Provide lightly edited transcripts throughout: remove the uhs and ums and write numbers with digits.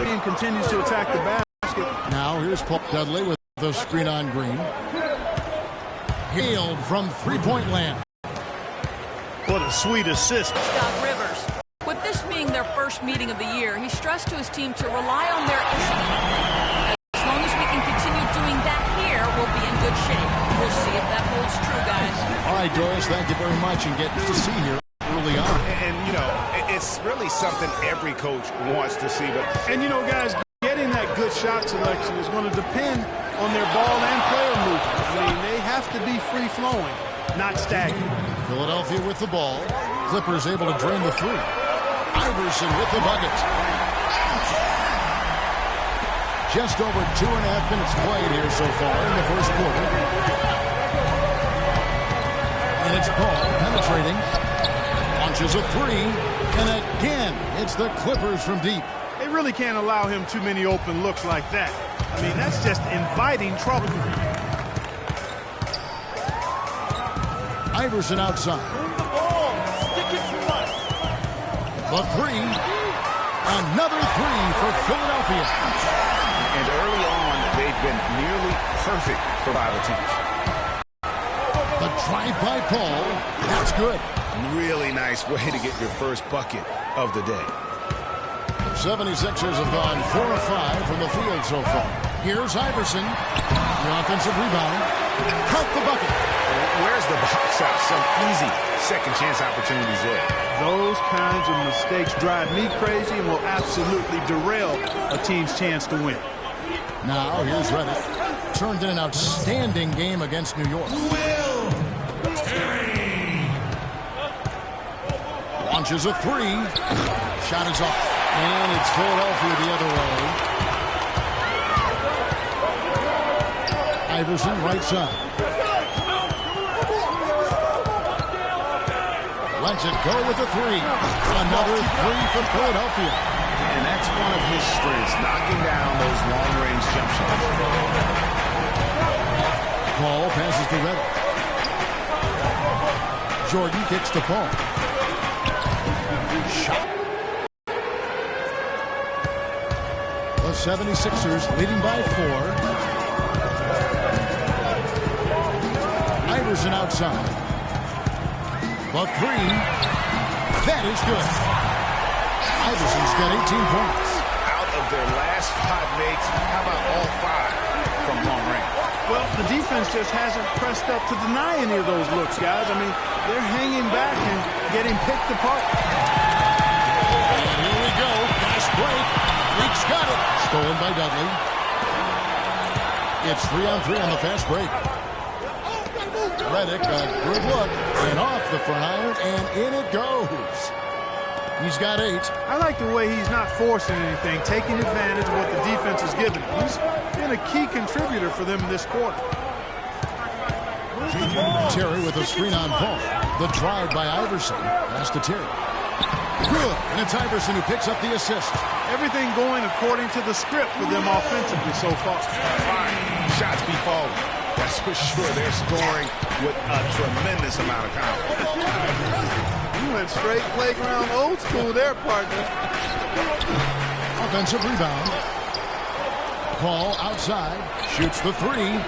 champion continues to attack the basket. Now here's Paul Dudley with the screen on Green. Hailed from three-point land. What a sweet assist. Scott Rivers. With this being their first meeting of the year, he stressed to his team to rely on their instinct. As long as we can continue doing that here, we'll be in good shape. We'll see if that holds true, guys. All right, Doris, thank you very much, and get to see here early on. And you know, it's really something every coach wants to see. But And, you know, guys, getting that good shot selection is going to depend on their ball and player movement. I mean, they have to be free-flowing, not stagnant. Philadelphia with the ball. Clippers able to drain the three. Iverson with the bucket. Just over 2.5 minutes played here so far in the first quarter. And it's Paul penetrating. Launches a three. And again, it's the Clippers from deep. They really can't allow him too many open looks like that. I mean, that's just inviting trouble. Iverson outside. The three. Another three for Philadelphia. and early on, they've been nearly perfect for rival teams. The drive by Paul. That's good. Really nice way to get your first bucket of the day. The 76ers have gone 4 of 5 from the field so far. Here's Iverson. The offensive rebound. Count the bucket. Where's the box out? Some easy second chance opportunities there. Those kinds of mistakes drive me crazy and will absolutely derail a team's chance to win. Now here's Redick. Turned in an outstanding game against New York. Launches a three. Shot is off. And it's Philadelphia the other way. Iverson right side. Lets it go with the three. Another three for Philadelphia. And that's one of his strengths, knocking down those long-range jump shots. Paul passes to Redick. Jordan kicks to Paul. Shot. The 76ers leading by 4. Iverson outside. The three. That is good. Iverson's got 18 points. Out of their last 5 makes, how about all 5 from long range? Well, the defense just hasn't pressed up to deny any of those looks, guys. I mean, they're hanging back and getting picked apart. And here we go. Fast break. Weeks got it. Stolen by Dudley. It's 3-on-3 on the fast break. Redick, a good look. And off the front iron, and in it goes. He's got 8. I like the way he's not forcing anything, taking advantage of what the defense is giving him. He's been a key contributor for them in this quarter. Terry with a screen on Paul. The drive by Iverson. Pass to Terry. Good. And it's Iverson who picks up the assist. Everything going according to the script for them offensively so far. Fine. Shots be falling. That's for sure. They're scoring with a tremendous amount of confidence. You went straight playground old school there, partner. Offensive rebound. Paul outside. Shoots the three.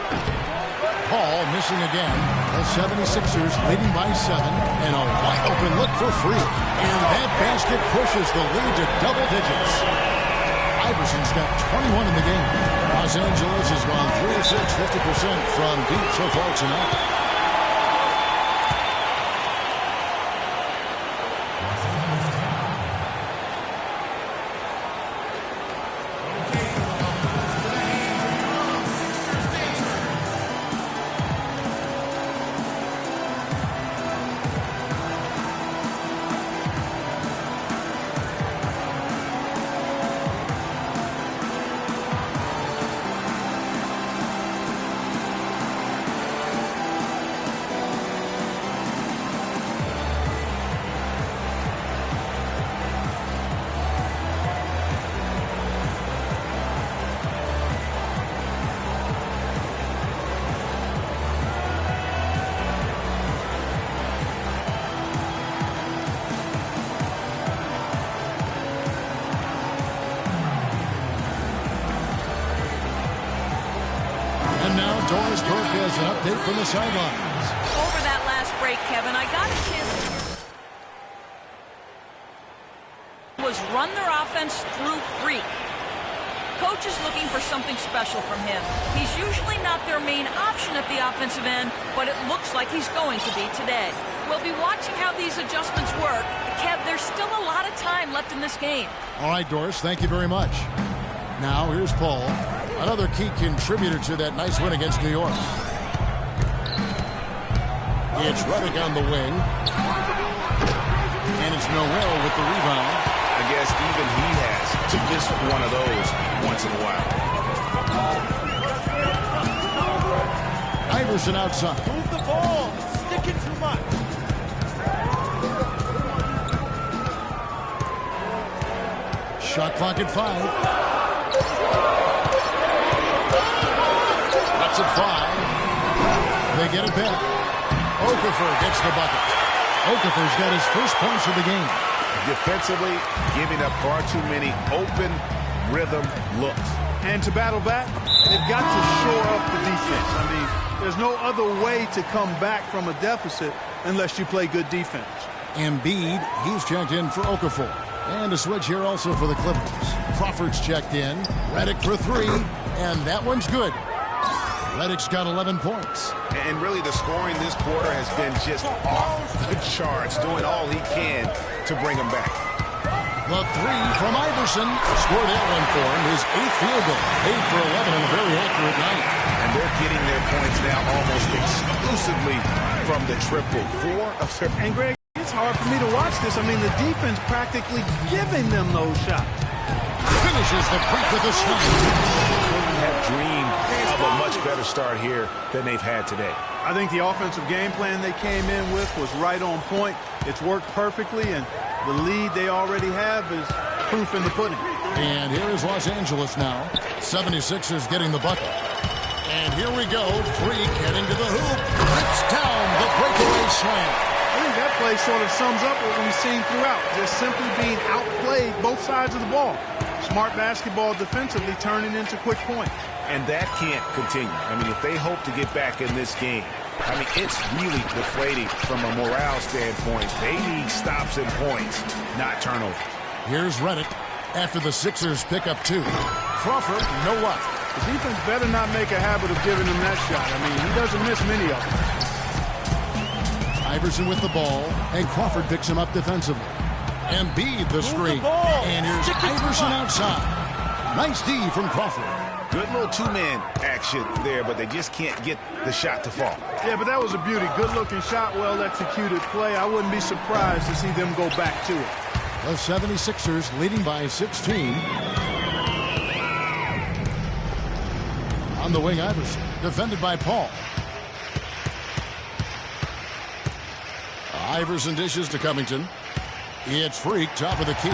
Paul missing again. The 76ers leading by 7. And a wide open look for free. And that basket pushes the lead to double digits. Iverson's got 21 in the game. Los Angeles has gone 3 of 6, 50% from deep so far tonight. Doris Burke has an update from the sidelines. Over that last break, Kevin, I got a chance to was run their offense through Freak. Coach is looking for something special from him. He's usually not their main option at the offensive end, but it looks like he's going to be today. We'll be watching how these adjustments work. Kev, there's still a lot of time left in this game. All right, Doris, thank you very much. Now, here's Paul, another key contributor to that nice win against New York. It's Reddick on the wing. And it's Noel with the rebound. I guess even he has to miss one of those once in a while. Iverson outside. Move the ball. Sticking too much. Shot clock at 5. That's at 5. They get it back. Okafor gets the bucket. Okafor's got his first points of the game. Defensively, giving up far too many open rhythm looks. And to battle back, they've got to shore up the defense. I mean, there's no other way to come back from a deficit unless you play good defense. Embiid, he's checked in for Okafor. And a switch here also for the Clippers. Crawford's checked in. Reddick for 3. And that one's good. Reddick's got 11 points. And really, the scoring this quarter has been just off the charts, doing all he can to bring him back. The 3 from Iverson. Scored that one for him. His 8th field goal. 8 for 11 on a very accurate night. And they're getting their points now almost exclusively from the triple. 4 of 7. And Greg, it's hard for me to watch this. I mean, the defense practically giving them those shots. Finishes the break with a slam. Couldn't have dreamed of a much better start here than they've had today. I think the offensive game plan they came in with was right on point. It's worked perfectly, and the lead they already have is proof in the pudding. And here is Los Angeles now. 76ers getting the bucket. And here we go. Freak heading to the hoop. Rips down the breakaway slam. I think that play sort of sums up what we've seen throughout. Just simply being outplayed both sides of the ball. Smart basketball defensively turning into quick points. And that can't continue. I mean, if they hope to get back in this game, I mean, it's really deflating from a morale standpoint. They need stops and points, not turnovers. Here's Reddick after the Sixers pick up 2. Crawford, no luck. The defense better not make a habit of giving him that shot. I mean, he doesn't miss many of them. Iverson with the ball, and Crawford picks him up defensively. Embiid the screen. And here's Iverson outside. Nice D from Crawford. Good little two-man action there, but they just can't get the shot to fall. Yeah, but that was a beauty. Good-looking shot, well-executed play. I wouldn't be surprised to see them go back to it. The 76ers leading by 16. On the wing, Iverson, defended by Paul. Iverson dishes to Covington. It's Freak, top of the key.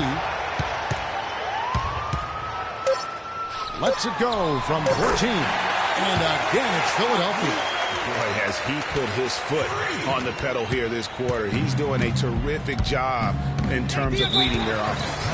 Lets it go from 14. And again, it's Philadelphia. Boy, has he put his foot on the pedal here this quarter. He's doing a terrific job in terms of leading their offense.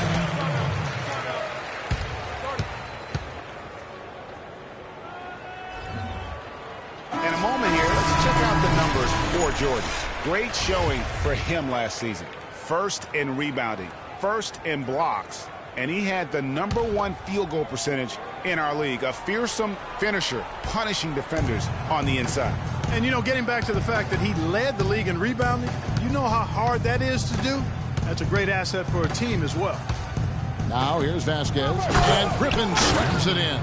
In a moment here, let's check out the numbers for Jordan. Great showing for him last season. First in rebounding, first in blocks, and he had the #1 field goal percentage in our league. A fearsome finisher, punishing defenders on the inside. And, you know, getting back to the fact that he led the league in rebounding, you know how hard that is to do? That's a great asset for a team as well. Now here's Vasquez, and Griffin slams it in.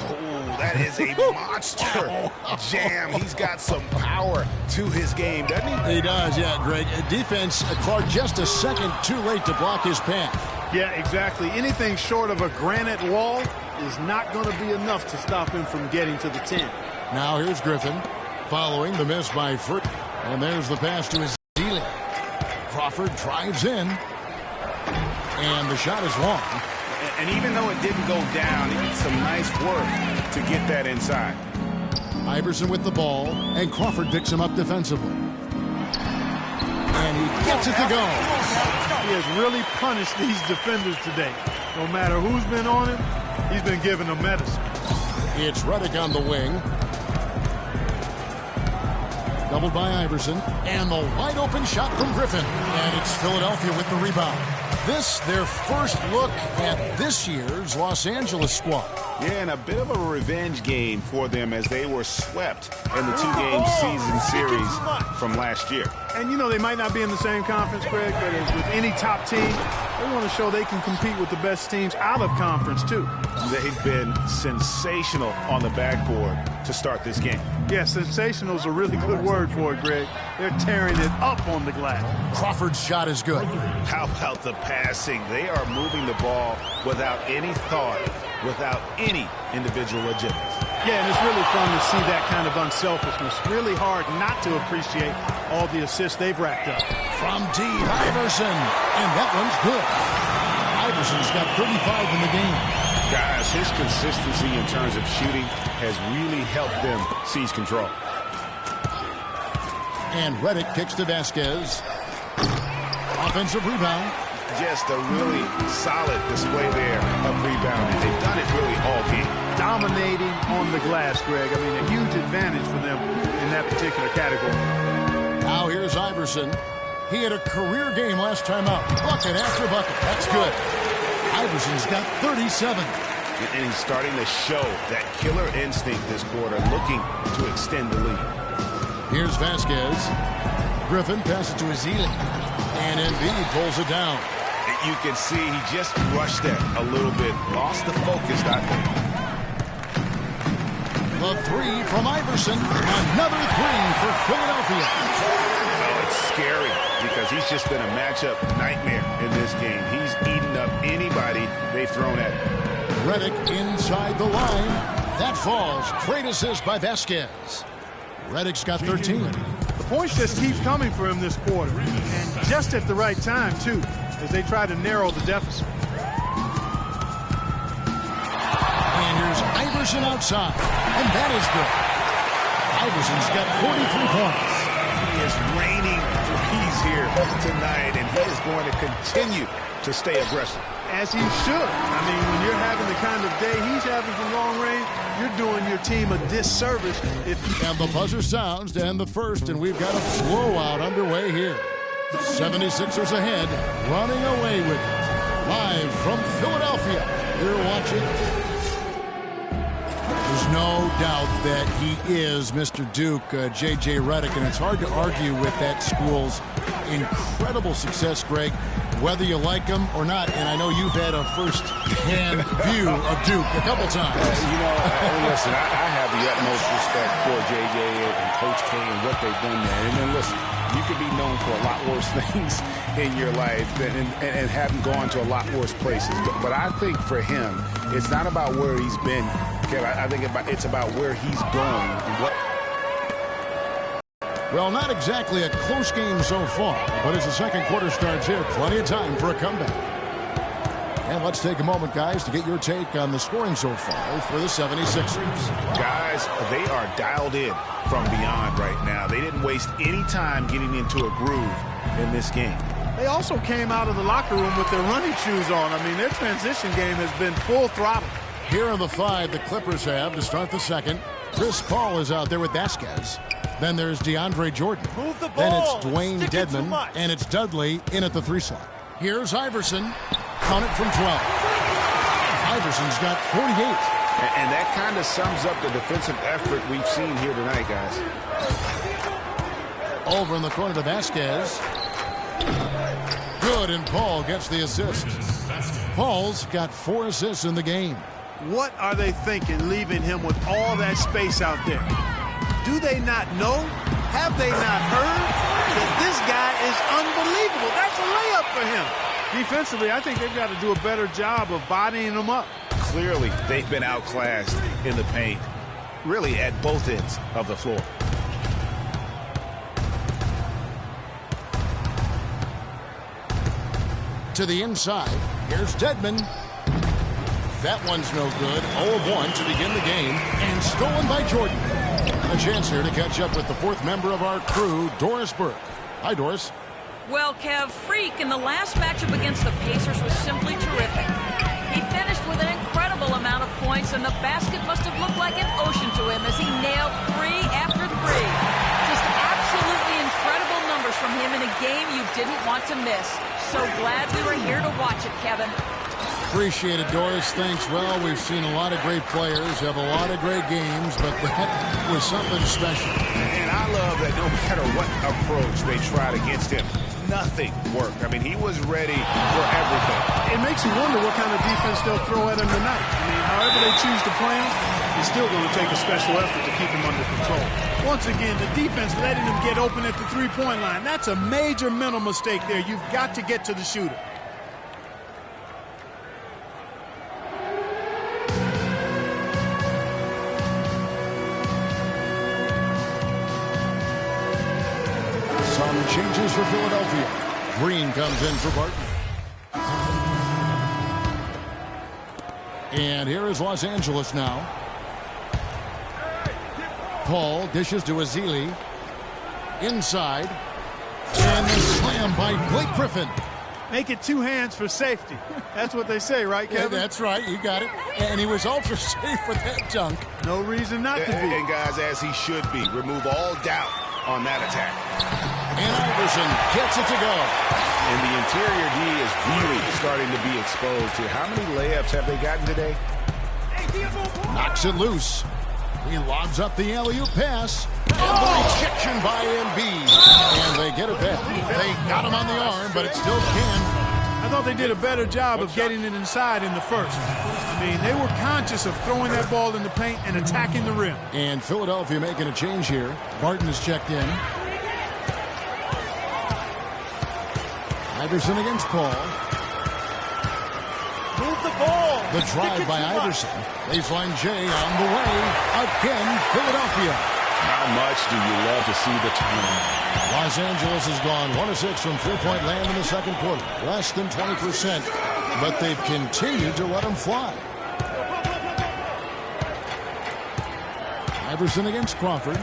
Oh, that is a monster jam. He's got some power to his game, doesn't he? He does, yeah, Greg. Defense, Clark just a second too late to block his path. Yeah, exactly. Anything short of a granite wall is not going to be enough to stop him from getting to the 10. Now here's Griffin, following the miss by Freak. And there's the pass to his Zealy. Crawford drives in. And the shot is long. And even though it didn't go down, he did some nice work to get that inside. Iverson with the ball, and Crawford picks him up defensively. And he gets it to go. He has really punished these defenders today. No matter who's been on him, he's been giving them medicine. It's Reddick on the wing. Doubled by Iverson. And the wide open shot from Griffin. And it's Philadelphia with the rebound. This, their first look at this year's Los Angeles squad. Yeah, and a bit of a revenge game for them as they were swept in the two-game season series from last year. And, you know, they might not be in the same conference, Greg, but as with any top team, they want to show they can compete with the best teams out of conference, too. They've been sensational on the backboard to start this game. Yeah, sensational is a really good word for it, Greg. They're tearing it up on the glass. Crawford's shot is good. How about the passing? They are moving the ball without any thought, without any individual agility. Yeah, and it's really fun to see that kind of unselfishness. Really hard not to appreciate all the assists they've racked up. From deep, Iverson. And that one's good. Iverson's got 35 in the game. Guys, his consistency in terms of shooting has really helped them seize control. And Redick kicks to Vasquez. Offensive rebound. Just a really solid display there of rebounding. They've done it really all game. Dominating on the glass, Greg. I mean, a huge advantage for them in that particular category. Now here's Iverson. He had a career game last time out. Bucket after bucket. That's good. Iverson's got 37. And he's starting to show that killer instinct this quarter, looking to extend the lead. Here's Vasquez. Griffin passes to Ezeli. And Embiid pulls it down. You can see he just rushed that a little bit. Lost the focus, I think. The three from Iverson. Another three for Philadelphia. Oh, it's scary because he's just been a matchup nightmare in this game. He's eaten up anybody they've thrown at him. Redick inside the line. That falls. Great assist by Vasquez. Redick's got 13. The points just keep coming for him this quarter. And just at the right time, too, as they try to narrow the deficit. And here's Iverson outside. And that is good. Iverson's got 43 points. He is raining threes here tonight, and he is going to continue to stay aggressive. As he should. I mean, when you're having the kind of day he's having from long range, you're doing your team a disservice. And the buzzer sounds to end the first, and we've got a blowout underway here. 76ers ahead, running away with it. Live from Philadelphia, you're watching. There's no doubt that he is Mr. Duke, J.J. Redick, and it's hard to argue with that school's incredible success, Greg, whether you like him or not. And I know you've had a first-hand view of Duke a couple times. Listen, I have the utmost respect for J.J. and Coach K and what they've done there. And then listen, you could be known for a lot worse things in your life and haven't gone to a lot worse places. But I think for him, it's not about where he's been, Kev. I think it's about where he's going. Well, not exactly a close game so far, but as the second quarter starts here, plenty of time for a comeback. And let's take a moment, guys, to get your take on the scoring so far for the 76ers. Guys, they are dialed in from beyond right now. They didn't waste any time getting into a groove in this game. They also came out of the locker room with their running shoes on. I mean, their transition game has been full throttle. Here are the five the Clippers have to start the second. Chris Paul is out there with Vasquez. Then there's DeAndre Jordan. Move the Then ball. it's Dwayne Stick it too Dedmon. much. And it's Dudley in at the 3 slot. Here's Iverson. Count it from 12. Iverson's got 48. And that kind of sums up the defensive effort we've seen here tonight, guys. Over in the corner to Vasquez. Good, and Paul gets the assist. Paul's got 4 assists in the game. What are they thinking, leaving him with all that space out there? Do they not know? Have they not heard that this guy is unbelievable? That's a layup for him. Defensively, I think they've got to do a better job of bodying him up. Clearly, they've been outclassed in the paint, really at both ends of the floor. To the inside. Here's Dedmon. That one's no good. 0-1 to begin the game. And stolen by Jordan. A chance here to catch up with the fourth member of our crew, Doris Burke. Hi, Doris. Well, Kev, Freak in the last matchup against the Pacers was simply terrific. He finished with an incredible amount of points, and the basket must have looked like an ocean to him as he nailed 3 after 3. Just game you didn't want to miss. So glad we were here to watch it, Kevin. Appreciate it, Doris. Thanks. Well, we've seen a lot of great players, have a lot of great games, but that was something special. And I love that no matter what approach they tried against him, nothing worked. I mean, he was ready for everything. It makes you wonder what kind of defense they'll throw at him tonight. I mean, however they choose to play him, it's still going to take a special effort to keep him under control. Once again, the defense letting him get open at the three-point line. That's a major mental mistake there. You've got to get to the shooter. Some changes for Philadelphia. Green comes in for Barton. And here is Los Angeles now. Paul dishes to Ezeli. Inside. And the slam by Blake Griffin. Make it two hands for safety. That's what they say, right, Kevin? Yeah, that's right. You got it. And he was ultra safe with that dunk. No reason not to be. And guys, as he should be. Remove all doubt on that attack. And Iverson gets it to go. And the interior D is really starting to be exposed here. How many layups have they gotten today? Knocks it loose. He lobs up the alley-oop pass. And the rejection by Embiid. And they get it back. They got him on the arm, but it still can. I thought they did a better job of getting it inside in the first. I mean, they were conscious of throwing that ball in the paint and attacking the rim. And Philadelphia making a change here. Barton is checked in. Iverson against Paul. Move the ball. The drive by Iverson. Baseline J on the way. Again, Philadelphia. How much do you love to see the turnover? Los Angeles has gone 1 of 6 from three-point land in the second quarter. Less than 20%. But they've continued to let them fly. Iverson against Crawford.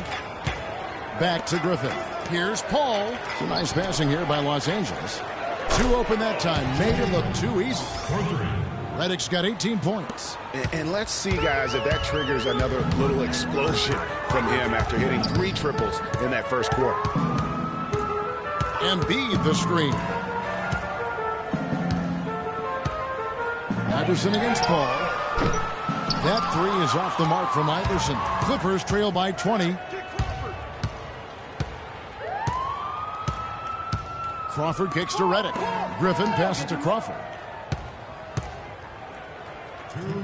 Back to Griffin. Here's Paul. Some nice passing here by Los Angeles. Two open that time. Made it look too easy. Redick's got 18 points. And let's see, guys, if that triggers another little explosion from him after hitting 3 triples in that first quarter. Embiid the screen. Iverson against Paul. That 3 is off the mark from Iverson. Clippers trail by 20. Crawford kicks to Redick. Griffin passes to Crawford.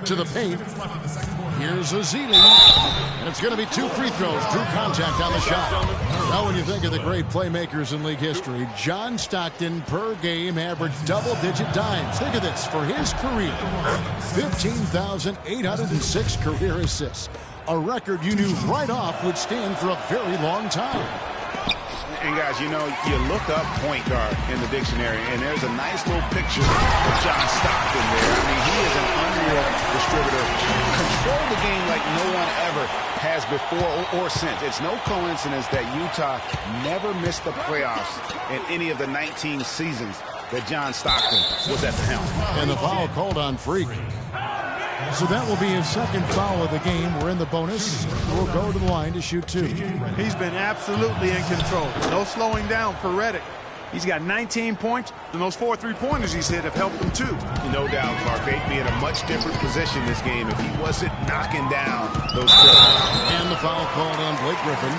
To the paint. Here's Ezeli. And it's going to be 2 free throws. Drew contact on the shot. Now when you think of the great playmakers in league history, John Stockton per game averaged double-digit dimes. Think of this. For his career, 15,806 career assists. A record you knew right off would stand for a very long time. And guys, you know, you look up point guard in the dictionary, and there's a nice little picture of John Stockton there. I mean, he is an unreal distributor. Control the game like no one ever has before or since. It's no coincidence that Utah never missed the playoffs in any of the 19 seasons that John Stockton was at the helm. And the foul called on Freak. So that will be his second foul of the game. We're in the bonus. We'll go to the line to shoot 2. He's been absolutely in control. No slowing down for Redick. He's got 19 points, and those 4 3-pointers he's hit have helped him too. No doubt, Clark. They'd be in a much different position this game if he wasn't knocking down those triples. And the foul called on Blake Griffin.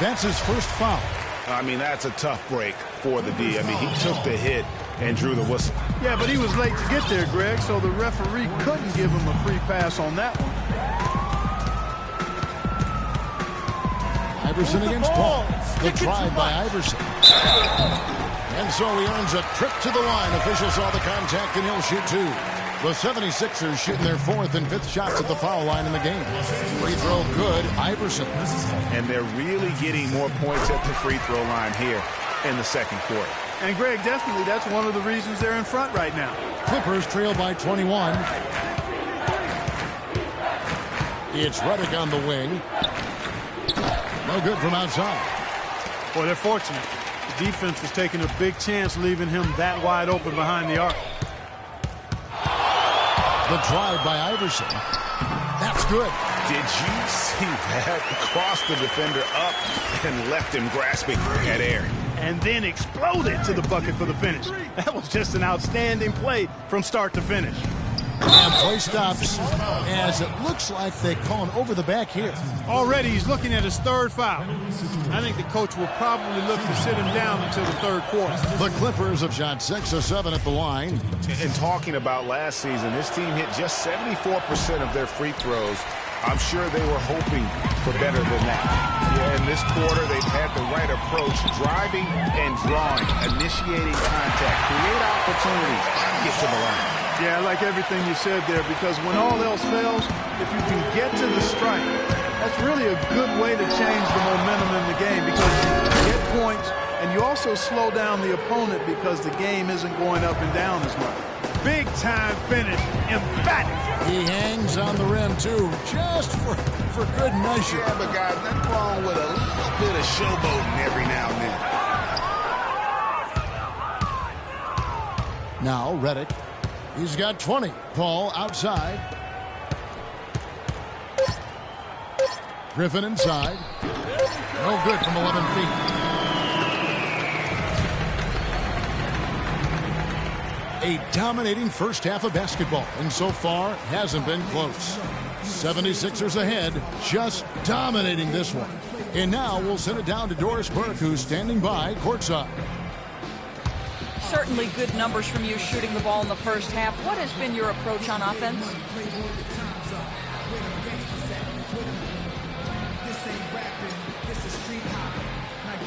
That's his first foul. I mean, that's a tough break for the D. I mean, he took the hit and drew the whistle. Yeah, but he was late to get there, Greg, so the referee couldn't give him a free pass on that one. Iverson against Paul. The drive by Iverson. And so he earns a trip to the line. Officials saw the contact, and he'll shoot 2. The 76ers shooting their 4th and 5th shots at the foul line in the game. Free throw good, Iverson. And they're really getting more points at the free throw line here in the second quarter. And Greg, definitely that's one of the reasons they're in front right now. Clippers trail by 21. It's Redick on the wing. No good from outside. Boy, they're fortunate. The defense was taking a big chance leaving him that wide open behind the arc. The drive by Iverson. That's good. Did you see that? Crossed the defender up and left him grasping at air. and then exploded to the bucket for the finish. That was just an outstanding play from start to finish. And play stops as it looks like they call an over the back here. Already he's looking at his third foul. I think the coach will probably look to sit him down until the third quarter. The Clippers have shot 6 of 7 at the line. And talking about last season, this team hit just 74% of their free throws. I'm sure they were hoping for better than that. Yeah, in this quarter, they've had the right approach, driving and drawing, initiating contact, create opportunities, get to the line. Yeah, I like everything you said there, because when all else fails, if you can get to the strike, that's really a good way to change the momentum in the game, because you get points and you also slow down the opponent because the game isn't going up and down as much. Big time finish, emphatic. He hangs on the rim too, just for good measure. Yeah, but guys, nothing wrong with a little bit of showboating every now and then. Now Redick. He's got 20. Paul outside. Griffin inside. No good from 11 feet. A dominating first half of basketball, and so far hasn't been close. 76ers ahead, just dominating this one. And now we'll send it down to Doris Burke, who's standing by courtside. Certainly good numbers from you shooting the ball in the first half. What has been your approach on offense?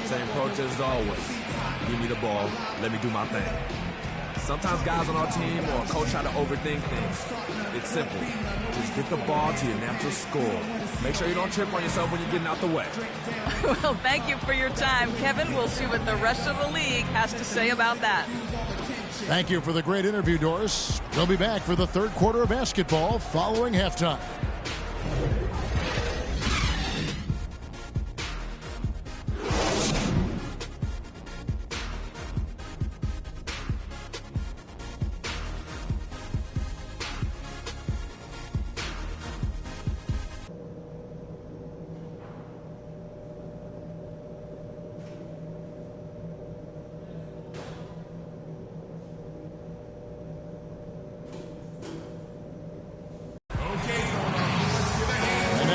Same approach as always. Give me the ball. Let me do my thing. Sometimes guys on our team or a coach try to overthink things. It's simple. Just get the ball to your natural score. Make sure you don't trip on yourself when you're getting out the way. Well, thank you for your time, Kevin. We'll see what the rest of the league has to say about that. Thank you for the great interview, Doris. We'll be back for the third quarter of basketball following halftime.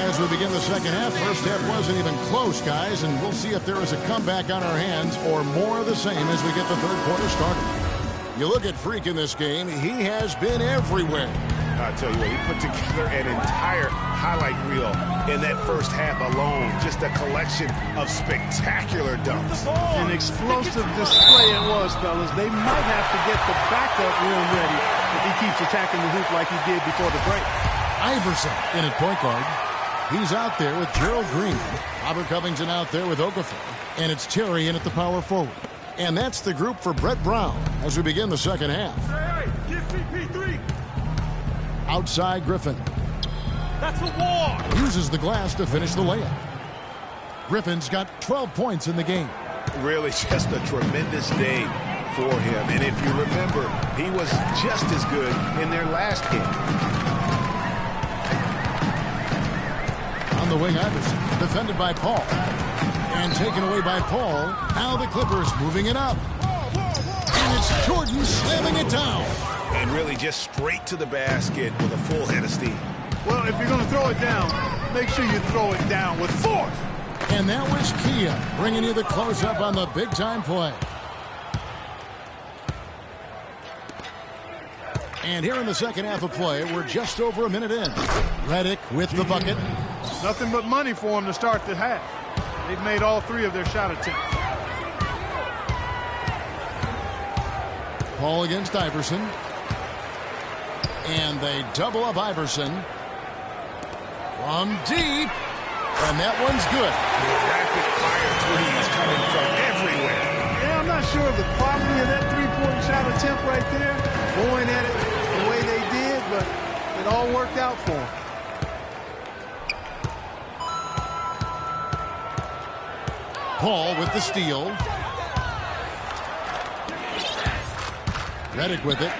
As we begin the second half, first half wasn't even close, guys, and we'll see if there is a comeback on our hands or more of the same as we get the third quarter started. You look at Freak in this game, he has been everywhere. I tell you what, he put together an entire highlight reel in that first half alone. Just a collection of spectacular dunks. An explosive display it was, fellas. They might have to get the backup room ready if he keeps attacking the hoop like he did before the break. Iverson in at point guard. He's out there with Gerald Green. Robert Covington out there with Okafor. And it's Terry in at the power forward. And that's the group for Brett Brown as we begin the second half. Hey, give CP3. Outside Griffin. That's a wall. Uses the glass to finish the layup. Griffin's got 12 points in the game. Really just a tremendous day for him. And if you remember, he was just as good in their last game. On the wing, Iverson, defended by Paul. And taken away by Paul. Now the Clippers moving it up. And it's Jordan slamming it down. And really just straight to the basket with a full head of steam. Well, if you're going to throw it down, make sure you throw it down with force. And that was Kia bringing you the close-up on the big-time play. And here in the second half of play, we're just over a minute in. Redick with the bucket. Nothing but money for them to start the half. They've made all three of their shot attempts. Paul against Iverson. And they double up Iverson. From deep. And that one's good. Rapid fire threes coming from everywhere. Yeah, I'm not sure of the quality of that three-point shot attempt right there. Going at it the way they did, but it all worked out for them. Paul with the steal. Redick with it.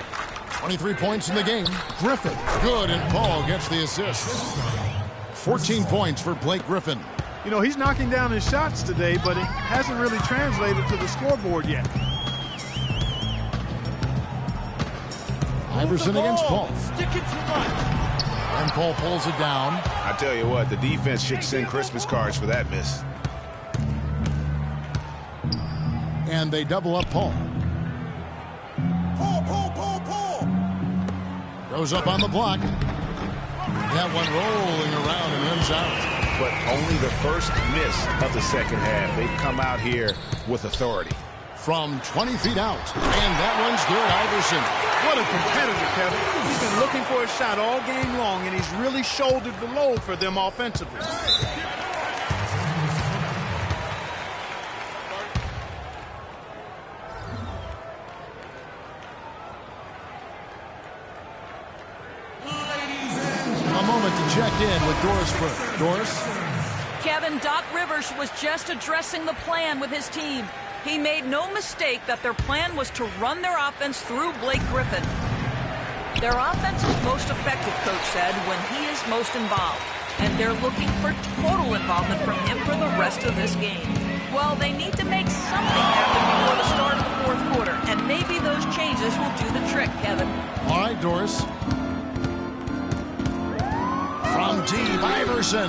23 points in the game. Griffin, good, and Paul gets the assist. 14 points for Blake Griffin. You know, he's knocking down his shots today, but it hasn't really translated to the scoreboard yet. Iverson against Paul. Stick it to right. And Paul pulls it down. I tell you what, the defense should send Christmas cards for that miss. And they double up Paul. Paul. Goes up on the block. That one rolling around and runs out. But only the first miss of the second half. They've come out here with authority. From 20 feet out. And that one's good, Iverson. What a competitor, Kevin. He's been looking for a shot all game long, and he's really shouldered the load for them offensively. A moment to check in with Doris Burke. Doris? Kevin, Doc Rivers was just addressing the plan with his team. He made no mistake that their plan was to run their offense through Blake Griffin. Their offense is most effective, Coach said, when he is most involved. And they're looking for total involvement from him for the rest of this game. Well, they need to make something happen before the start of the fourth quarter. And maybe those changes will do the trick, Kevin. All right, Doris. From deep, Iverson.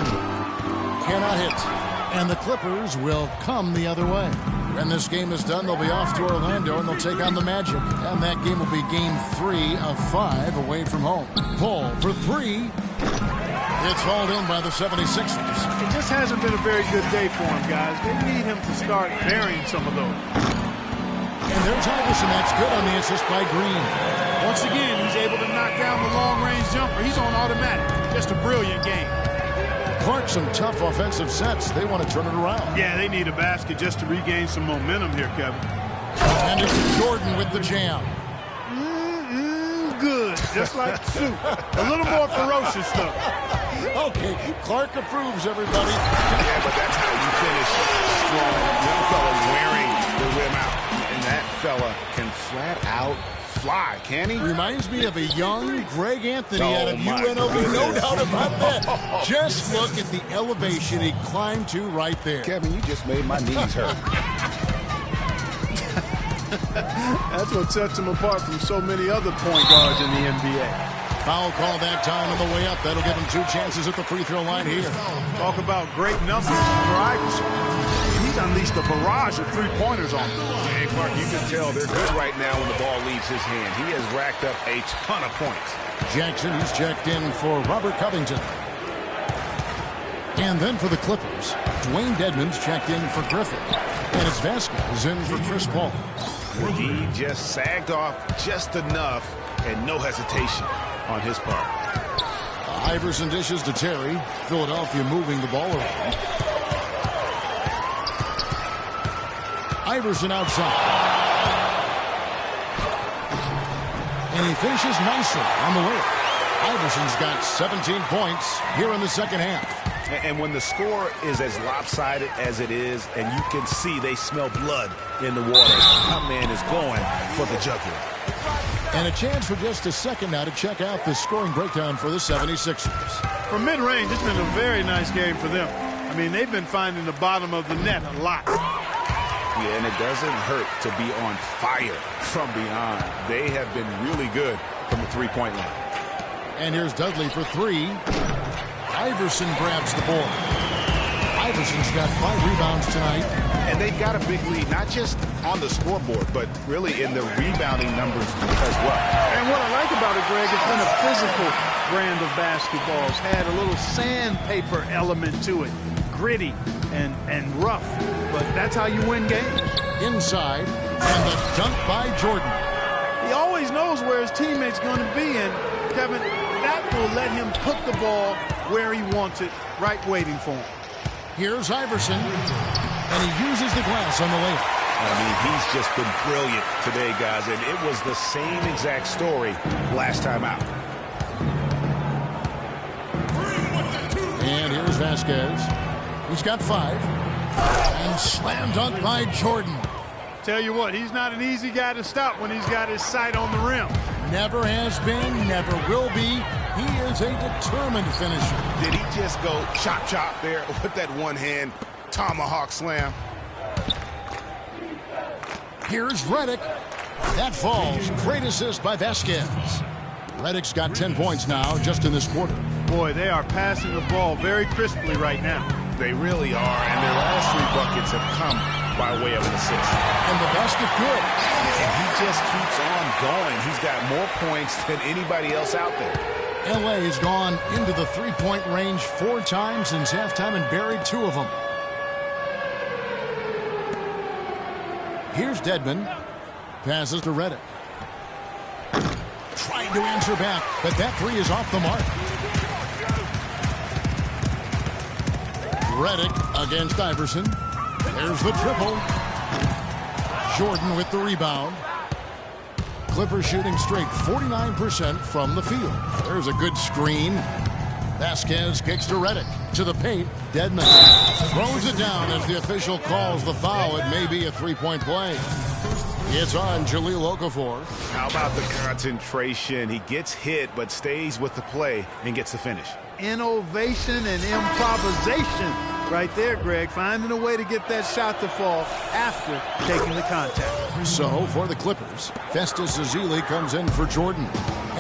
Cannot hit. And the Clippers will come the other way. When this game is done, they'll be off to Orlando, and they'll take on the Magic. And that game will be game 3 of 5 away from home. Paul for 3. It's hauled in by the 76ers. It just hasn't been a very good day for him, guys. They need him to start burying some of those. And there's Iverson. That's good on the assist by Green. Once again, he's able to knock down the long-range jumper. He's on automatic. Just a brilliant game. Clark, some tough offensive sets. They want to turn it around. Yeah, they need a basket just to regain some momentum here, Kevin. And it's Jordan with the jam. Good. Just like soup. A little more ferocious stuff. Okay, Clark approves, everybody. Yeah, but that's how you finish strong. Young fella wearing the rim out. And that fella can flat out fly, can he? Reminds me of a young Greg Anthony Oh, out of my UNLV. No goodness. doubt about that. Just look at the elevation he climbed to right there. Kevin, you just made my knees hurt. That's what sets him apart from so many other point guards in the NBA. Foul call that time on the way up. That'll give him 2 chances at the free throw line here. Talk about great numbers for Iverson. He's unleashed a barrage of three-pointers on them. Hey, Clark, you can tell they're good right now when the ball leaves his hand. He has racked up a ton of points. Jackson, he's checked in for Robert Covington. And then for the Clippers, Dwayne Dedmon's checked in for Griffin. And it's Vasquez in for Chris Paul. He just sagged off just enough and no hesitation on his part. Iverson dishes to Terry. Philadelphia moving the ball around. Iverson outside. And he finishes nicely on the way. Iverson's got 17 points here in the second half. And when the score is as lopsided as it is, and you can see they smell blood in the water, my man is going for the jugular. And a chance for just a second now to check out the scoring breakdown for the 76ers. For mid-range, it's been a very nice game for them. I mean, they've been finding the bottom of the net a lot. Yeah, and it doesn't hurt to be on fire from beyond. They have been really good from the three-point line. And here's Dudley for 3. Iverson grabs the board. Iverson's got 5 rebounds tonight. And they've got a big lead, not just on the scoreboard, but really in the rebounding numbers as well. And what I like about it, Greg, it's been a physical brand of basketball. It's had a little sandpaper element to it. Gritty and rough. But that's how you win games. Inside, and the dunk by Jordan. He always knows where his teammate's going to be, and Kevin, that will let him put the ball where he wants it, right waiting for him. Here's Iverson, and he uses the glass on the layup. I mean, he's just been brilliant today, guys, and it was the same exact story last time out. And here's Vasquez. He's got 5. And slam dunk by Jordan. Tell you what, he's not an easy guy to stop when he's got his sight on the rim. Never has been, never will be. He is a determined finisher. Did he just go chop chop there with that one hand tomahawk slam? Here's Redick. That falls. Great assist by Vasquez. Redick's got 10 points now just in this quarter. Boy, they are passing the ball very crisply right now. They really are, and their last 3 buckets have come by way of an assist. And the basket good. And he just keeps on going. He's got more points than anybody else out there. LA has gone into the three-point range 4 times since halftime and buried 2 of them. Here's Dedmon. Passes to Redick. Trying to answer back, but that 3 is off the mark. Redick against Iverson. There's the triple. Jordan with the rebound. Clippers shooting straight 49% from the field. There's a good screen. Vasquez kicks to Redick. To the paint. Dedmon throws it down as the official calls the foul. It may be a 3-point play. It's on Jahlil Okafor. How about the concentration? He gets hit but stays with the play and gets the finish. Innovation and improvisation right there, Greg. Finding a way to get that shot to fall after taking the contact. So for the Clippers, Festus Ezeli comes in for Jordan.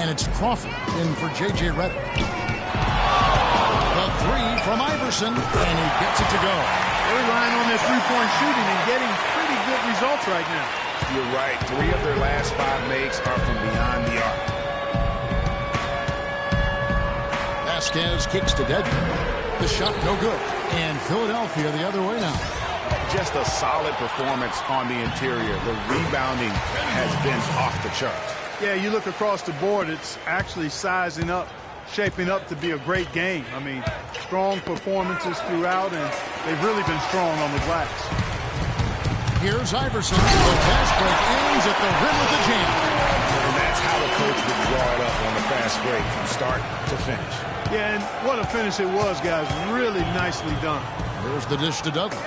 And it's Crawford in for J.J. Redick. The 3 from Iverson, and he gets it to go. They're relying on their three-point shooting and getting pretty good results right now. You're right. 3 of their last 5 makes are from beyond the arc. Vasquez kicks to Dedmon. The shot no good. And Philadelphia the other way now. Just a solid performance on the interior. The rebounding has been off the charts. Yeah, you look across the board, it's actually sizing up, shaping up to be a great game. I mean, strong performances throughout, and they've really been strong on the glass. Here's Iverson. The fast break ends at the rim with the jam. And that's how the coach would draw it up on the fast break from start to finish. Yeah, and what a finish it was, guys. Really nicely done. There's the dish to Dudley.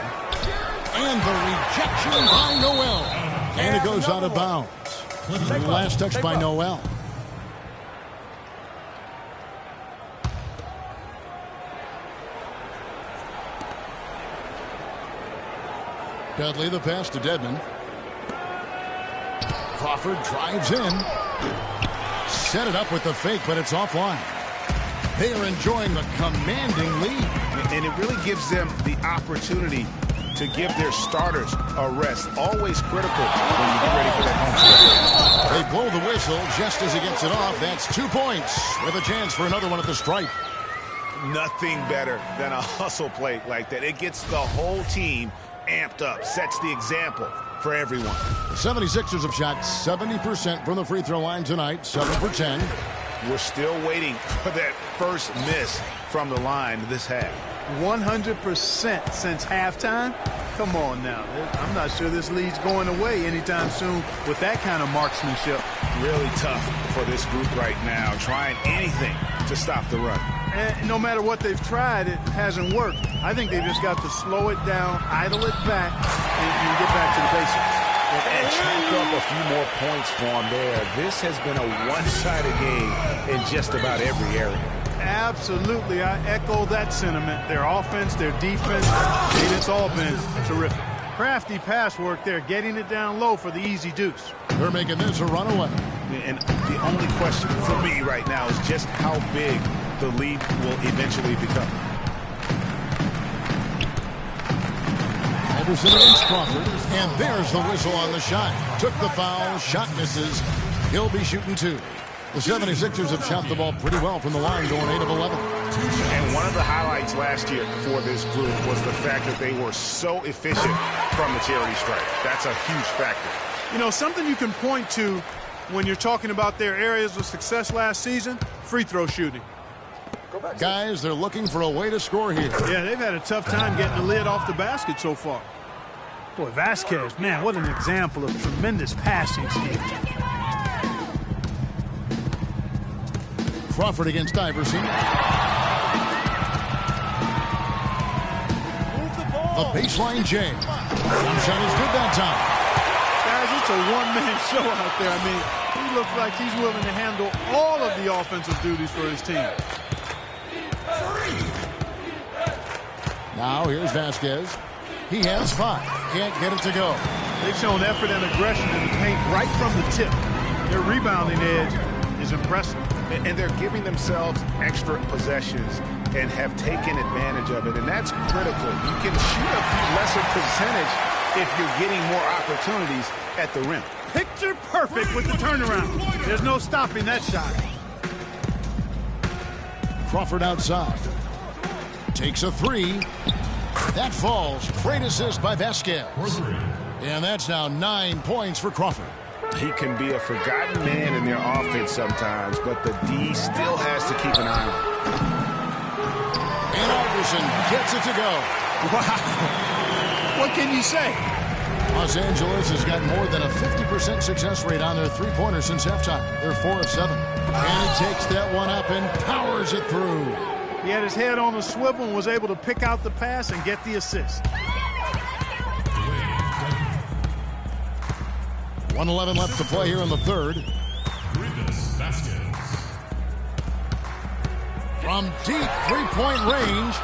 And the rejection by Noel. And it goes out of bounds. Last touch by Noel. Dudley the pass to Dedmon. Crawford drives in. Set it up with the fake, but it's offline. They are enjoying the commanding lead. And it really gives them the opportunity to give their starters a rest. Always critical when you get ready for that home stretch. They blow the whistle just as he gets it off. That's 2 points with a chance for another one at the stripe. Nothing better than a hustle play like that. It gets the whole team amped up, sets the example for everyone. The 76ers have shot 70% from the free throw line tonight, 7 for 10. We're still waiting for that first miss from the line this half. 100% since halftime? Come on now. I'm not sure this lead's going away anytime soon with that kind of marksmanship. Really tough for this group right now, trying anything to stop the run. And no matter what they've tried, it hasn't worked. I think they've just got to slow it down, idle it back, and get back to the basics. And chalk up a few more points for them there. This has been a one-sided game in just about every area. Absolutely. I echo that sentiment. Their offense, their defense, and it's all been terrific. Crafty pass work there, getting it down low for the easy deuce. They're making this a runaway. And the only question for me right now is just how big the lead will eventually become. Iverson against Crawford, and there's the whistle on the shot. Took the foul, shot misses. He'll be shooting 2. The 76ers have shot the ball pretty well from the line, going 8 of 11. And one of the highlights last year for this group was the fact that they were so efficient from the charity stripe. That's a huge factor. You know, something you can point to when you're talking about their areas of success last season, free throw shooting. Guys, they're looking for a way to score here. Yeah, they've had a tough time getting the lid off the basket so far. Boy, Vasquez, man, what an example of tremendous passing skill. Crawford against Iverson. The baseline J. Jump shot is good that time. Guys, it's a one-man show out there. I mean, looks like he's willing to handle all of the offensive duties for his team. Now here's Vasquez. He has 5. Can't get it to go. They've shown effort and aggression in the paint right from the tip. Their rebounding edge is impressive. And they're giving themselves extra possessions and have taken advantage of it. And that's critical. You can shoot a few lesser percentage if you're getting more opportunities at the rim. Picture perfect with the turnaround. There's no stopping that shot. Crawford outside. Takes a 3. That falls. Great assist by Vasquez. And that's now 9 points for Crawford. He can be a forgotten man in their offense sometimes, but the D still has to keep an eye on him. And Iverson gets it to go. Wow. What can you say? Los Angeles has got more than a 50% success rate on their three-pointer since halftime. They're 4 of 7. And he takes that one up and powers it through. He had his head on a swivel and was able to pick out the pass and get the assist. 1:11 left to play here in the third. From deep three-point range,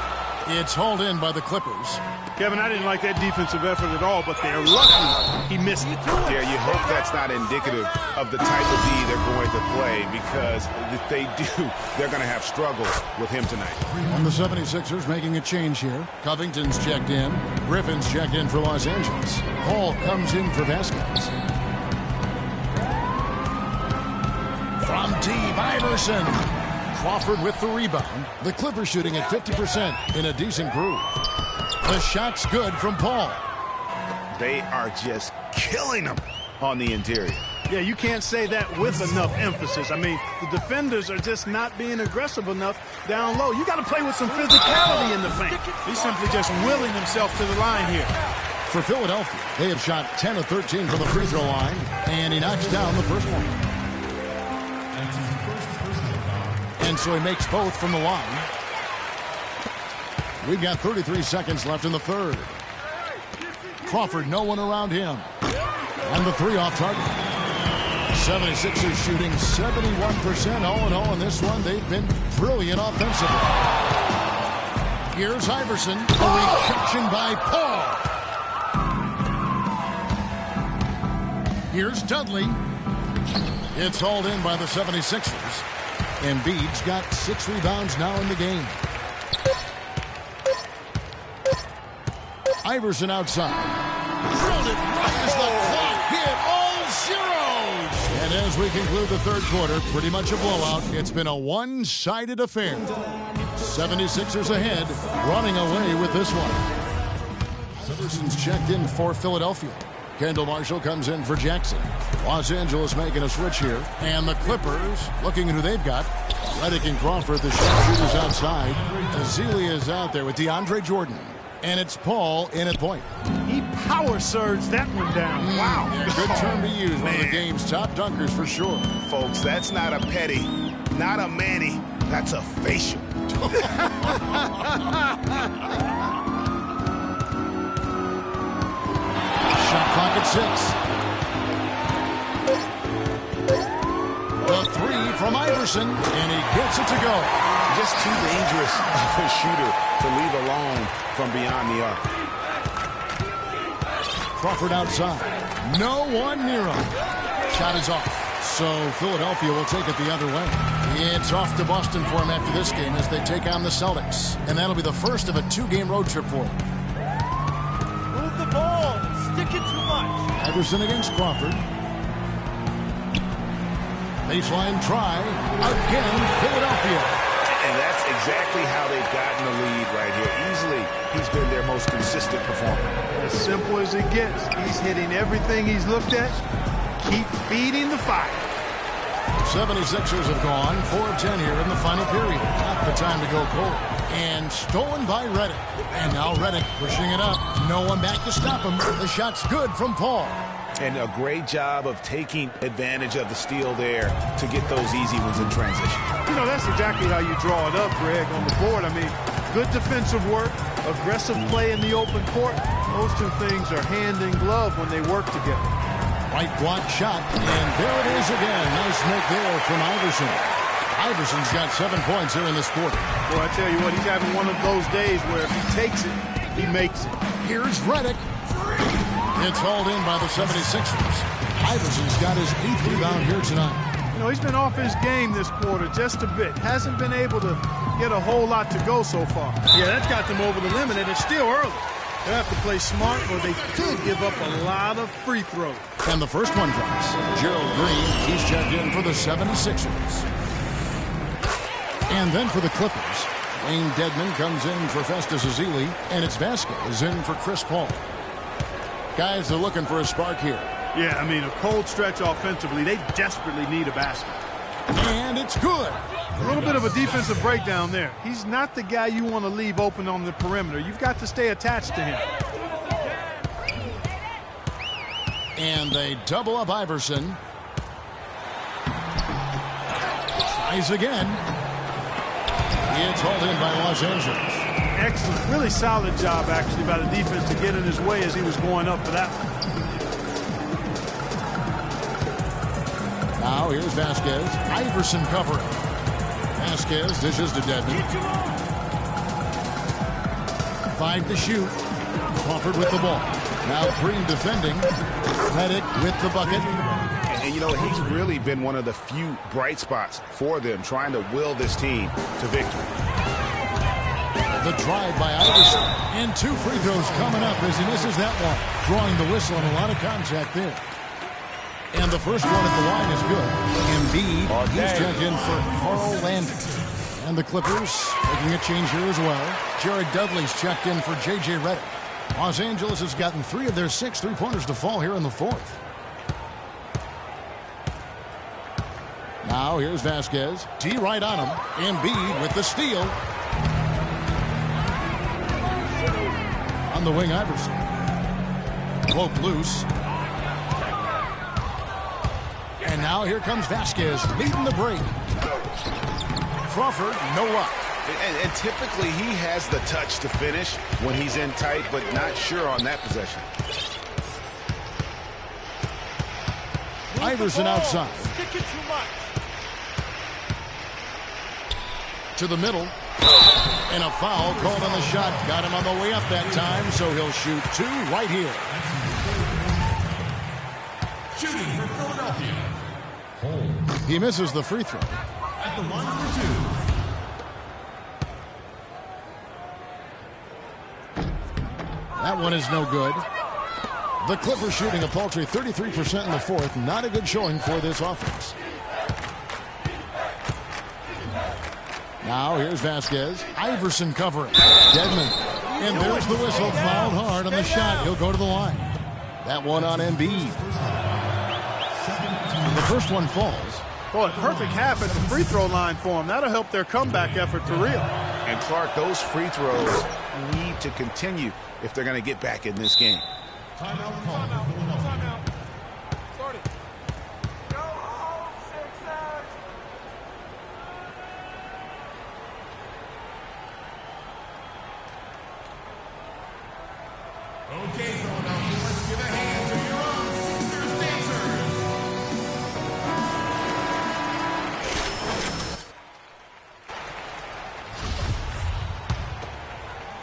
it's hauled in by the Clippers. Kevin, I didn't like that defensive effort at all, but they're lucky he missed it. Yeah, you hope that's not indicative of the type of D they're going to play, because if they do, they're going to have struggles with him tonight. And the 76ers making a change here. Covington's checked in. Griffin's checked in for Los Angeles. Paul comes in for Vasquez. From deep, Iverson. Crawford with the rebound. The Clippers shooting at 50% in a decent groove. The shot's good from Paul. They are just killing them on the interior. Yeah, you can't say that with enough emphasis. I mean, the defenders are just not being aggressive enough down low. You got to play with some physicality in the paint. He's simply just willing himself to the line here. For Philadelphia, they have shot 10 of 13 from the free throw line, and he knocks down the first one. And so he makes both from the line. We've got 33 seconds left in the third. Crawford, no one around him. And the 3 off target. 76ers shooting 71% all in this one. They've been brilliant offensively. Here's Iverson. A rejection by Paul. Here's Dudley. It's hauled in by the 76ers. Embiid's got 6 rebounds now in the game. Iverson outside. Drilled it right as the clock hit all zeros. And as we conclude the third quarter, pretty much a blowout. It's been a one-sided affair. 76ers ahead, running away with this one. Iverson's checked in for Philadelphia. Kendall Marshall comes in for Jackson. Los Angeles making a switch here. And the Clippers looking at who they've got. Redick and Crawford, the sharpshooters outside. Azealia is out there with DeAndre Jordan. And it's Paul in at point. He power surged that one down. Wow. Yeah, good term to use. One of the game's top dunkers for sure. Folks, that's not a petty, not a Manny. That's a facial. Shot clock at 6. The 3 from Iverson, and he gets it to go. Just too dangerous of a shooter to leave alone from beyond the arc. Crawford outside. No one near him. Shot is off. So Philadelphia will take it the other way. It's off to Boston for him after this game as they take on the Celtics. And that'll be the first of a 2-game road trip for him. Move the ball. Stick it too much. Iverson against Crawford. Baseline try. Again, Philadelphia. And that's exactly how they've gotten the lead right here. Easily, he's been their most consistent performer. As simple as it gets. He's hitting everything he's looked at. Keep feeding the fire. 76ers have gone 4 of 10 here in the final period. Not the time to go cold. And stolen by Redick. And now Redick pushing it up. No one back to stop him. The shot's good from Paul. And a great job of taking advantage of the steal there to get those easy ones in transition. You know, that's exactly how you draw it up, Greg, on the board. I mean, good defensive work, aggressive play in the open court. Those two things are hand in glove when they work together. Right block shot, and there it is again. Nice make there from Iverson. Iverson's got 7 points here in this quarter. Boy, I tell you what, he's having one of those days where if he takes it, he makes it. Here's Redick. It's hauled in by the 76ers. Iverson's got his 8th rebound here tonight. You know, he's been off his game this quarter just a bit. Hasn't been able to get a whole lot to go so far. Yeah, that's got them over the limit, and it's still early. They have to play smart, or they could give up a lot of free throws. And the first one drops. Gerald Green, he's checked in for the 76ers. And then for the Clippers, Wayne Dedmon comes in for Festus Ezeli, and it's Vasquez in for Chris Paul. Guys are looking for a spark here. Yeah, I mean, a cold stretch offensively. They desperately need a basket. And it's good. A little bit of a defensive breakdown there. He's not the guy you want to leave open on the perimeter. You've got to stay attached to him. And they double up Iverson. Tries again. It's hauled in by Los Angeles. Excellent. Really solid job, actually, by the defense to get in his way as he was going up for that one. Now here's Vasquez. Iverson covering. Vasquez dishes to Dedmon. 5 to shoot. Crawford with the ball. Now Green defending. Redick with the bucket. And, you know, he's really been one of the few bright spots for them, trying to will this team to victory. The drive by Iverson. And 2 free throws coming up as he misses that one. Drawing the whistle and a lot of contact there. And the first one at the line is good. Embiid, he's checked in for Carl Landry. And the Clippers making a change here as well. Jared Dudley's checked in for J.J. Redick. Los Angeles has gotten 3 of their 6 3-pointers to fall here in the 4th. Now here's Vasquez. D right on him. Embiid with the steal. On the wing, Iverson. Poke loose. And now here comes Vasquez leading the break. Crawford, no luck. And typically he has the touch to finish when he's in tight, but not sure on that possession. Iverson outside. Sticking too much. To the middle. And a foul called on the shot. Got him on the way up that time, so he'll shoot 2 right here. Shooting for Philadelphia. He misses the free throw. At the line for 2. That one is no good. The Clippers shooting a paltry 33% in the 4th. Not a good showing for this offense. Now here's Vasquez. Iverson covering. Dedmon. And there's the whistle. Fouled hard on the shot. He'll go to the line. That one on Embiid. The first one falls. Boy, perfect half at the free throw line for him. That'll help their comeback effort for real. And Clark, those free throws need to continue if they're going to get back in this game. Timeout call for Philadelphia. Start it. Go home, Sixers. Okay, Philadelphia, let's give a hand to your own Sixers dancers.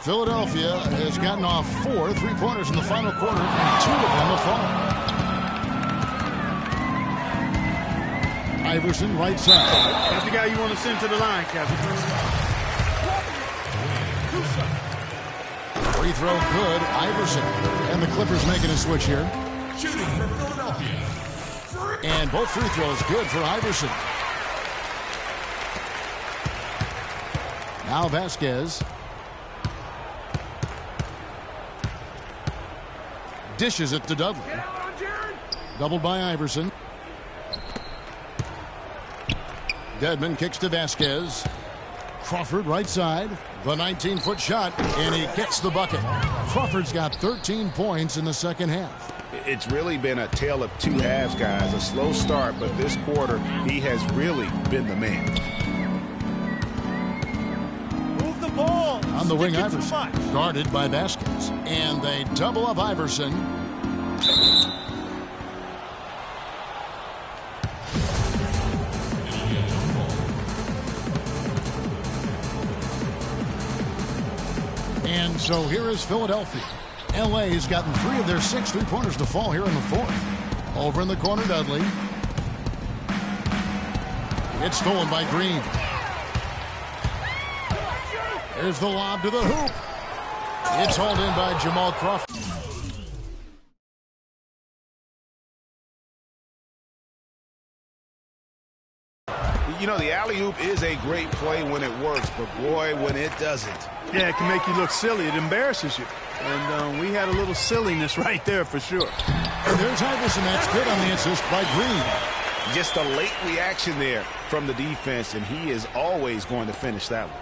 Philadelphia has gotten off 4 3-pointers in the final quarter, and 2 of them have fallen. Iverson, right side. That's the guy you want to send to the line, Kevin. Free throw good, Iverson. And the Clippers making a switch here. Shooting for Philadelphia. And both free throws good for Iverson. Now Vasquez. Dishes it to Dudley. Doubled by Iverson. Dedmon kicks to Vasquez. Crawford right side. The 19-foot shot, and he gets the bucket. Crawford's got 13 points in the second half. It's really been a tale of 2 halves, guys. A slow start, but this quarter, he has really been the man. Move the ball. On the wing, Stick it too Iverson. much. Guarded by Vasquez. And they double up Iverson. And so here is Philadelphia. L.A. has gotten 3 of their 6 3-pointers to fall here in the 4th. Over in the corner, Dudley. It's stolen by Green. Here's the lob to the hoop. It's hauled in by Jamal Crawford. You know, the alley-oop is a great play when it works, but boy, when it doesn't. Yeah, it can make you look silly. It embarrasses you. And we had a little silliness right there for sure. And there's Iverson. That's good on the assist by Green. Just a late reaction there from the defense, and he is always going to finish that one.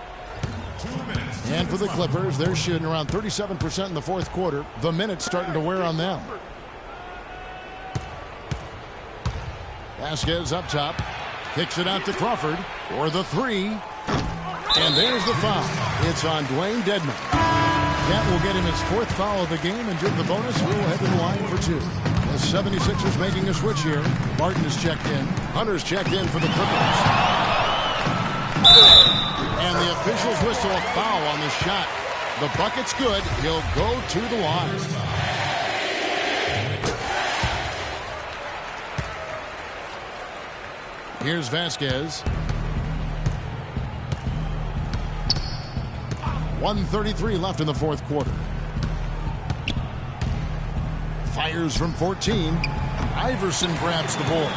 And for the Clippers, they're shooting around 37% in the 4th quarter. The minutes starting to wear on them. Vasquez up top. Kicks it out to Crawford for the 3. And there's the foul. It's on Dwayne Dedmon. That will get him his 4th foul of the game, and did the bonus. We'll head to the line for 2. The 76ers making a switch here. Martin is checked in. Hunter's checked in for the Clippers. And the officials whistle a foul on the shot. The bucket's good. He'll go to the line. Here's Vasquez. 1:33 left in the 4th quarter. Fires from 14. Iverson grabs the ball.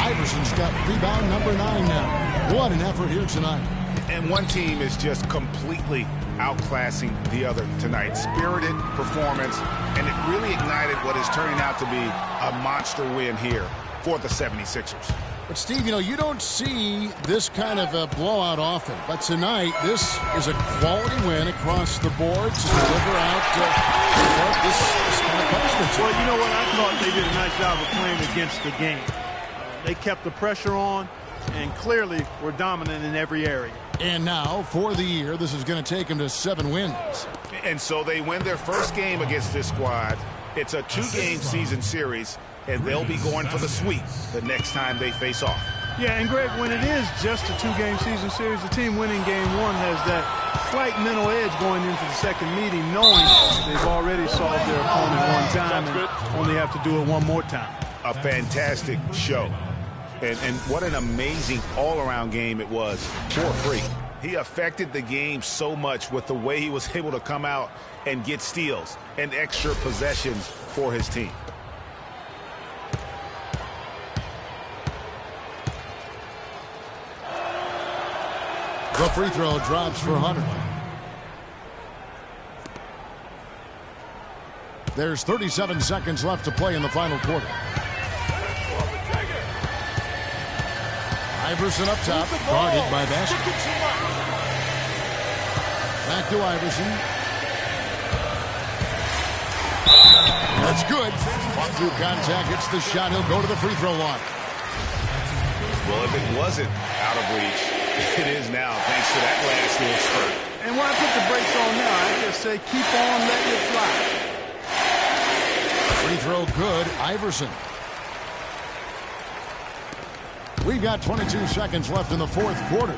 Iverson's got rebound number 9 now. What an effort here tonight. And one team is just completely outclassing the other tonight. Spirited performance, and it really ignited what is turning out to be a monster win here for the 76ers. But, Steve, you know, you don't see this kind of a blowout often. But tonight, this is a quality win across the board to deliver out this kind of punishment. Well, you know what? I thought they did a nice job of playing against the game. They kept the pressure on and clearly were dominant in every area. And now, for the year, this is going to take them to 7 wins. And so they win their first game against this squad. It's a 2-game season series, and they'll be going for the sweep the next time they face off. Yeah, and Greg, when it is just a 2-game season series, the team winning game 1 has that slight mental edge going into the second meeting, knowing they've already solved their opponent one time and only have to do it one more time. A fantastic show. And what an amazing all-around game it was for Freak. He affected the game so much with the way he was able to come out and get steals and extra possessions for his team. The free throw drops for Hunter. There's 37 seconds left to play in the final quarter. Iverson up top, guarded by Vasquez. Back to Iverson. That's good. Through contact, hits the shot. He'll go to the free throw line. Well, if it wasn't out of reach, it is now, thanks to that last little spurt. And when I put the brakes on now, I just say keep on letting it fly. Free throw good, Iverson. We've got 22 seconds left in the 4th quarter.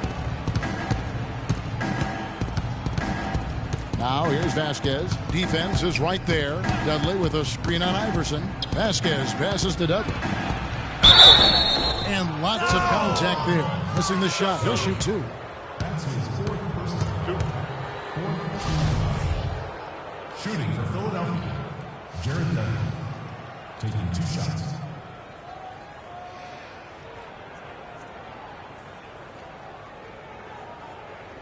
Now here's Vasquez. Defense is right there. Dudley with a screen on Iverson. Vasquez passes to Dudley. And lots of contact there. Missing the shot. He'll shoot 2. Shooting for Philadelphia, Jared Dudley, taking 2 shots.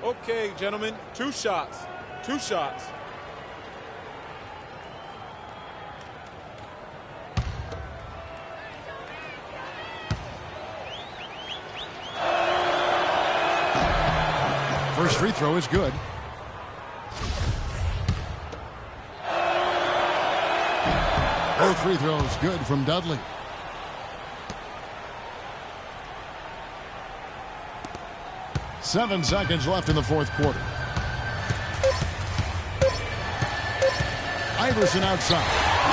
Okay, gentlemen, 2 shots. 2 shots. First free throw is good. Both free throws good from Dudley. Seven seconds left in the 4th quarter. Iverson outside.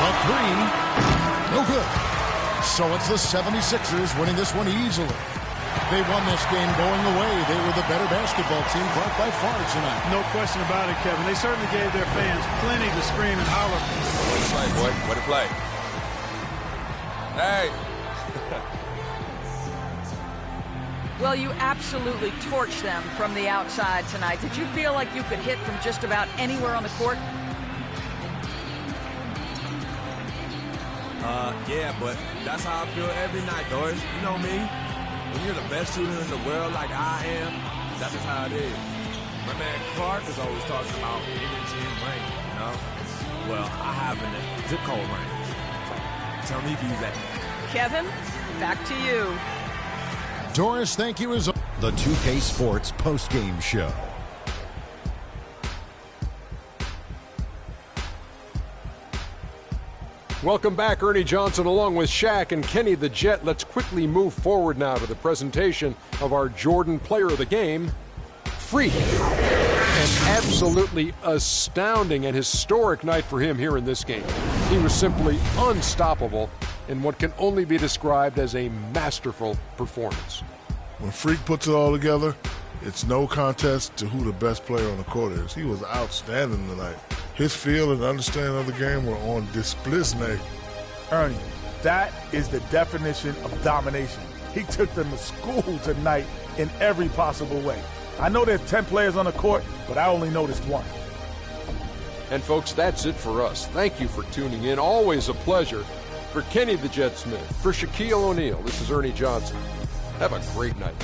The 3. No good. So it's the 76ers winning this one easily. They won this game going away. They were the better basketball team by far tonight. No question about it, Kevin. They certainly gave their fans plenty to scream and holler. What to play, boy? What to play? Hey. Well, you absolutely torched them from the outside tonight. Did you feel like you could hit from just about anywhere on the court? Yeah, but that's how I feel every night, Doris. You know me. When you're the best shooter in the world like I am, that's just how it is. My man Clark is always talking about energy and rain, you know? Well, I have in the zip code range. So tell me if you use that. Kevin, back to you. Doris, thank you as The 2K Sports postgame show. Welcome back, Ernie Johnson along with Shaq and Kenny the Jet. Let's quickly move forward now to the presentation of our Jordan Player of the Game, Freak. An absolutely astounding and historic night for him here in this game. He was simply unstoppable in what can only be described as a masterful performance. When Freak puts it all together, it's no contest to who the best player on the court is. He was outstanding tonight. His feel and understanding of the game were on display. Ernie, that is the definition of domination. He took them to school tonight in every possible way. I know there's 10 players on the court, but I only noticed one. And folks, that's it for us. Thank you for tuning in. Always a pleasure. For Kenny the Jet Smith, for Shaquille O'Neal, this is Ernie Johnson. Have a great night.